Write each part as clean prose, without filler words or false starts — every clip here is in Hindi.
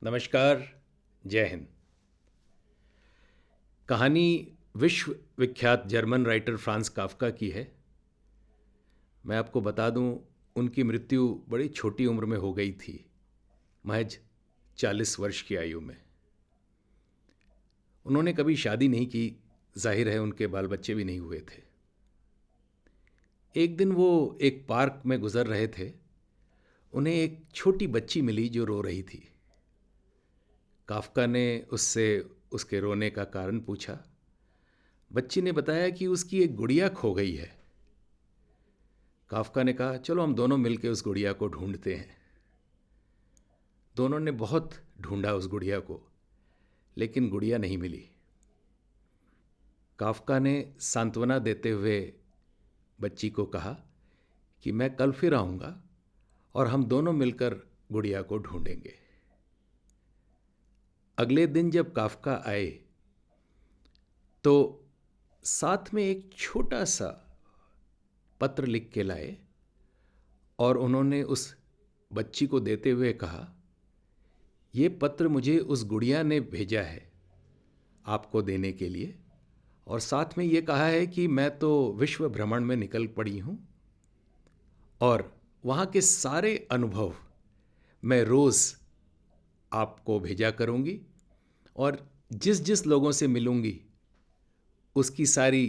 नमस्कार। जय हिंद। कहानी विश्व विख्यात जर्मन राइटर फ्रांज काफ्का की है। मैं आपको बता दूं, उनकी मृत्यु बड़ी छोटी उम्र में हो गई थी, महज 40 वर्ष की आयु में। उन्होंने कभी शादी नहीं की, जाहिर है उनके बाल बच्चे भी नहीं हुए थे। एक दिन वो एक पार्क में गुजर रहे थे। उन्हें एक छोटी बच्ची मिली जो रो रही थी। काफ्का ने उससे उसके रोने का कारण पूछा। बच्ची ने बताया कि उसकी एक गुड़िया खो गई है। काफ्का ने कहा, चलो हम दोनों मिलकर उस गुड़िया को ढूंढते हैं। दोनों ने बहुत ढूंढा उस गुड़िया को, लेकिन गुड़िया नहीं मिली। काफ्का ने सांत्वना देते हुए बच्ची को कहा कि मैं कल फिर आऊँगा और हम दोनों मिलकर गुड़िया को ढूंढेंगे। अगले दिन जब काफ्का आए तो साथ में एक छोटा सा पत्र लिख के लाए और उन्होंने उस बच्ची को देते हुए कहा, ये पत्र मुझे उस गुड़िया ने भेजा है आपको देने के लिए, और साथ में ये कहा है कि मैं तो विश्व भ्रमण में निकल पड़ी हूँ और वहाँ के सारे अनुभव मैं रोज़ आपको भेजा करूँगी और जिस जिस लोगों से मिलूँगी उसकी सारी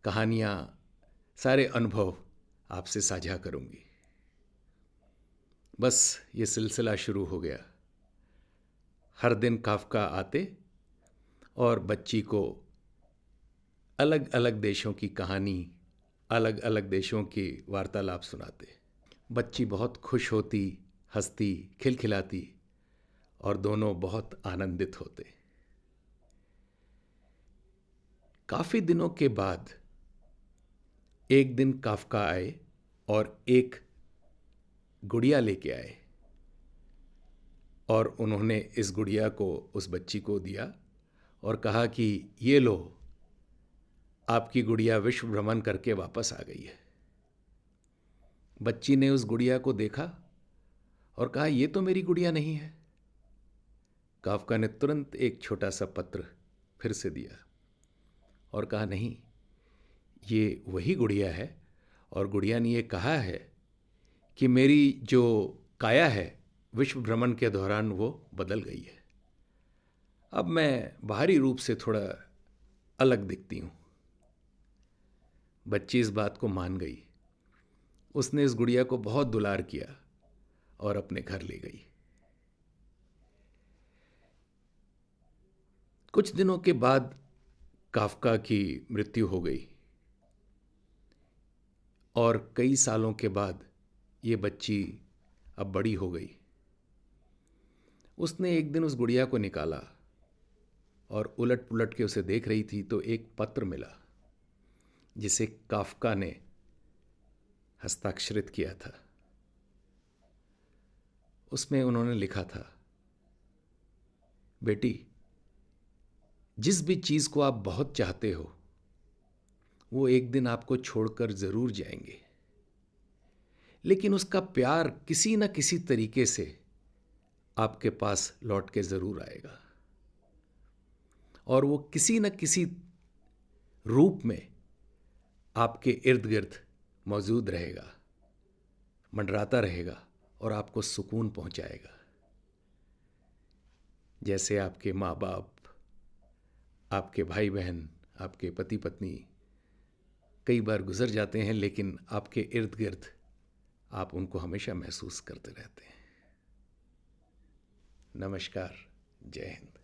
कहानियाँ, सारे अनुभव आपसे साझा करूँगी। बस ये सिलसिला शुरू हो गया। हर दिन काफ्का आते और बच्ची को अलग अलग देशों की कहानी, अलग अलग देशों की वार्तालाप सुनाते। बच्ची बहुत खुश होती, हंसती, खिलखिलाती और दोनों बहुत आनंदित होते। काफ़ी दिनों के बाद एक दिन काफ्का आए और एक गुड़िया लेके आए और उन्होंने इस गुड़िया को उस बच्ची को दिया और कहा कि ये लो, आपकी गुड़िया विश्व भ्रमण करके वापस आ गई है। बच्ची ने उस गुड़िया को देखा और कहा, ये तो मेरी गुड़िया नहीं है। काफ्का ने तुरंत एक छोटा सा पत्र फिर से दिया और कहा, नहीं, ये वही गुड़िया है और गुड़िया ने ये कहा है कि मेरी जो काया है विश्व भ्रमण के दौरान वो बदल गई है। अब मैं बाहरी रूप से थोड़ा अलग दिखती हूँ। बच्ची इस बात को मान गई। उसने इस गुड़िया को बहुत दुलार किया और अपने घर ले गई। कुछ दिनों के बाद काफ्का की मृत्यु हो गई और कई सालों के बाद ये बच्ची अब बड़ी हो गई। उसने एक दिन उस गुड़िया को निकाला और उलट पुलट के उसे देख रही थी तो एक पत्र मिला जिसे काफ्का ने हस्ताक्षरित किया था। उसमें उन्होंने लिखा था, बेटी, जिस भी चीज़ को आप बहुत चाहते हो वो एक दिन आपको छोड़कर ज़रूर जाएंगे, लेकिन उसका प्यार किसी न किसी तरीके से आपके पास लौट के ज़रूर आएगा और वो किसी न किसी रूप में आपके इर्द गिर्द मौजूद रहेगा, मंडराता रहेगा और आपको सुकून पहुंचाएगा। जैसे आपके माँ बाप, आपके भाई बहन, आपके पति पत्नी कई बार गुजर जाते हैं, लेकिन आपके इर्द गिर्द आप उनको हमेशा महसूस करते रहते हैं। नमस्कार। जय हिंद।